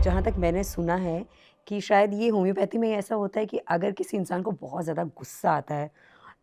जहाँ तक मैंने सुना है कि शायद ये होम्योपैथी में ऐसा होता है कि अगर किसी इंसान को बहुत ज़्यादा गुस्सा आता है,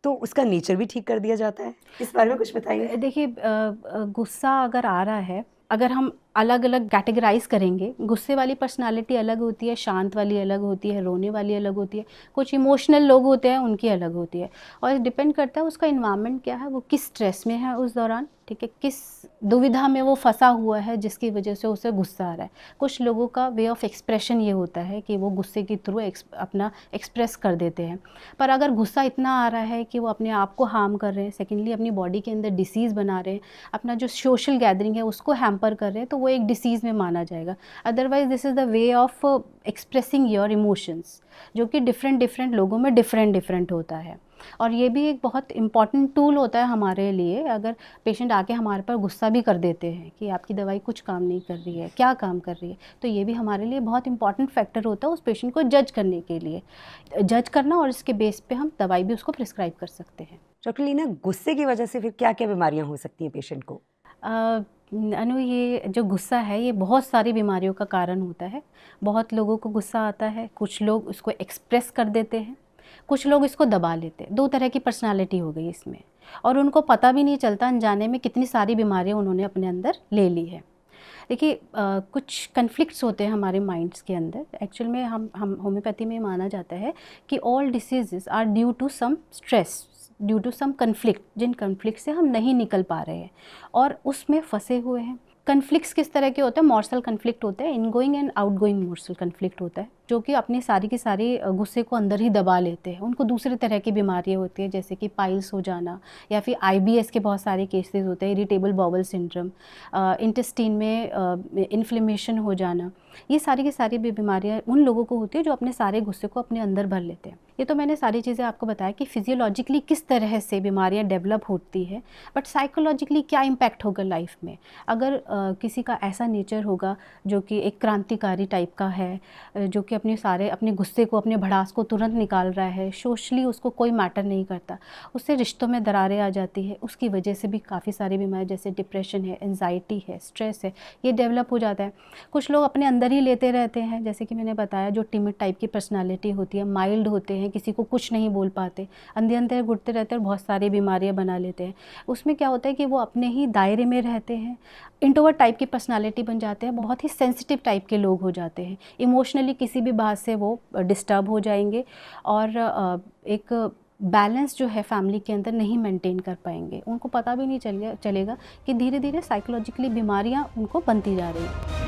तो उसका नेचर भी ठीक कर दिया जाता है। इस बारे में कुछ बताइए? देखिए गुस्सा अगर आ रहा है, अगर हम अलग-अलग कैटेगराइज़ करेंगे, गुस्से वाली पर्सनैलिटी अलग होती है, शांत वाली अलग होती है, रोने वाली अलग होती है, कुछ इमोशनल लोग होते हैं, उनकी अलग होती है। और डिपेंड करता है उसका एनवायरनमेंट क्या है, वो किस स्ट्रेस में है उस दौरान, ठीक है? किस दुविधा में वो फँसा हुआ है जिसकी वजह से उसे गुस्सा आ रहा है। कुछ लोगों का वे ऑफ एक्सप्रेशन ये होता है कि वो गुस्से के थ्रू अपना एक्सप्रेस कर देते हैं। पर अगर गुस्सा इतना आ रहा है कि वो अपने आप को हार्म कर रहे हैं, सेकेंडली अपनी बॉडी के अंदर डिसीज़ बना रहे हैं, अपना जो सोशल गैदरिंग है उसको हैम्पर कर रहे हैं, तो वो एक डिसीज़ में माना जाएगा। Otherwise this is the way of expressing your emotions, जो कि डिफरेंट डिफरेंट लोगों में डिफरेंट डिफरेंट होता है। और ये भी एक बहुत इम्पॉर्टेंट टूल होता है हमारे लिए। अगर पेशेंट आके हमारे पर गुस्सा भी कर देते हैं कि आपकी दवाई कुछ काम नहीं कर रही है, क्या काम कर रही है, तो ये भी हमारे लिए बहुत इंपॉर्टेंट फैक्टर होता है उस पेशेंट को जज करने के लिए। जज करना और इसके बेस पे हम दवाई भी उसको प्रिस्क्राइब कर सकते हैं। डॉक्टर लीना, गुस्से की वजह से फिर क्या-क्या बीमारियाँ हो सकती हैं पेशेंट को? अ, अनु, ये जो गुस्सा है ये बहुत सारी बीमारियों का कारण होता है। बहुत लोगों को गुस्सा आता है, कुछ लोग उसको एक्सप्रेस कर देते हैं, कुछ लोग इसको दबा लेते हैं। 2 तरह की पर्सनैलिटी हो गई इसमें, और उनको पता भी नहीं चलता अनजाने में कितनी सारी बीमारियाँ उन्होंने अपने अंदर ले ली है। देखिए कुछ कन्फ्लिक्ट्स होते हैं हमारे माइंड्स के अंदर। एक्चुअल में हम होम्योपैथी में माना जाता है कि all diseases are due to some stress, due to some conflict, जिन कन्फ्लिक्ट से हम नहीं निकल पा रहे हैं और उसमें फँसे हुए हैं। कन्फ्लिक्ट्स किस तरह के होते हैं? मॉर्सल कन्फ्लिक्ट होते हैं, इनगोइंग एंड आउटगोइंग मॉर्सल कन्फ्लिक्ट होता है, जो कि अपनी सारी की सारी गुस्से को अंदर ही दबा लेते हैं। उनको दूसरे तरह की बीमारियाँ होती हैं, जैसे कि पाइल्स हो जाना, या फिर आईबीएस के बहुत सारे केसेस होते हैं, इरिटेबल बाउल सिंड्रोम, इंटेस्टाइन में इन्फ्लेमेशन हो जाना। ये सारी की सारी भी बीमारियाँ उन लोगों को होती है जो अपने सारे गुस्से को अपने अंदर भर लेते हैं। ये तो मैंने सारी चीज़ें आपको बताया कि फिजियोलॉजिकली किस तरह से बीमारियाँ डेवलप होती है, बट साइकोलॉजिकली क्या इम्पैक्ट होगा लाइफ में। अगर किसी का ऐसा नेचर होगा जो कि एक क्रांतिकारी टाइप का है, जो कि अपने गुस्से को, अपने भड़ास को तुरंत निकाल रहा है, सोशली उसको कोई मैटर नहीं करता, उससे रिश्तों में दरारें आ जाती है, उसकी वजह से भी काफ़ी सारी बीमारी जैसे डिप्रेशन है, एंजाइटी है, स्ट्रेस है, ये डेवलप हो जाता है। कुछ लोग अपने अंदर ही लेते रहते हैं, जैसे कि मैंने बताया, जो टिमिड टाइप की पर्सनालिटी होती है, माइल्ड होते हैं, किसी को कुछ नहीं बोल पाते, अंदर अंदर घुटते रहते हैं और बहुत सारी बीमारियां बना लेते हैं। उसमें क्या होता है कि वो अपने ही दायरे में रहते हैं, इंट्रोवर्ट टाइप की पर्सनालिटी बन जाते हैं, बहुत ही सेंसिटिव टाइप के लोग हो जाते हैं, इमोशनली किसी भी बात से वो डिस्टर्ब हो जाएंगे, और एक बैलेंस जो है फैमिली के अंदर नहीं मेंटेन कर पाएंगे। उनको पता भी नहीं चलेगा कि धीरे धीरे साइकोलॉजिकली बीमारियां उनको बनती जा रही हैं।